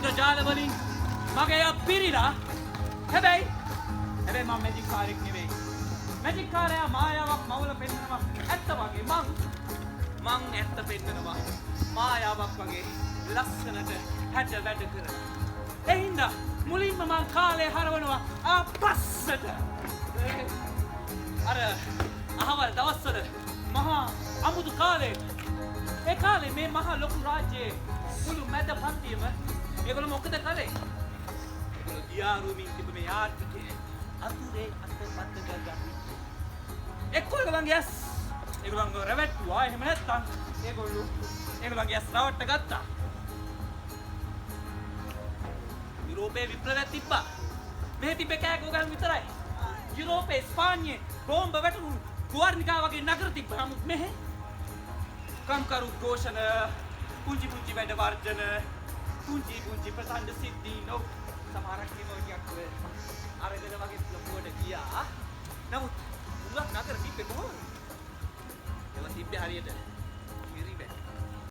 ඉන්ද්‍රජාල වලින් මගේ පිරිලා හැබැයි මම මැජික් කාරෙක් නෙවෙයි. මැජික් කාරයා මායාවක් මවල පෙන්නනවා ඇත්ත වගේ මං ඇත්ත පෙන්නනවා මායාවක් වගේ ලස්සනට හැට වැඩ කරන. ඒ හින්දා මුලින්ම මං කාලේ හරවනවා ආපස්සට. අර අහවල් දවස්වල මහා අමුතු කාලේ ඒ කාලේ මේ මහා ලොකු රාජ්‍යයේ මුළු මැද පන්තියම ඒගොල්ලෝ මොකද කළේ? ඒගොල්ලෝ දියාරුමින් තිබ්බ මේ ආර්ථිකයේ අතුරේ අතපත් ගගා. එක්කෝ ඒගොල්ලන්ගේ ඇස් ඒගොල්ලන්ව රැවට්ටුවා. එහෙම නැත්නම් ඒගොල්ලන්ගේ ඇස් රවට්ට ගත්තා. යුරෝපයේ විප්ලවයක් තිබ්බා. මෙහෙ තිබ්බේ කෑකෝ ගහන් විතරයි. යුරෝපයේ ස්පාඤ්ඤේ බෝම්බ වැටුණු ගුවර්නිකා වගේ නගර තිබ්බා. නමුත් මෙහෙ කම්කරු ഘോഷණ පුංචි වැඩ වර්ජන පුංචි ප්‍රසන්න සිද්ධි නෝ සමහරක් කියනවා අරගෙන වගේ ලොකුවට ගියා. නමුත් උගක් නගර තිබ්බේ කොහොමද? ඒවා තිබ්බේ හරියට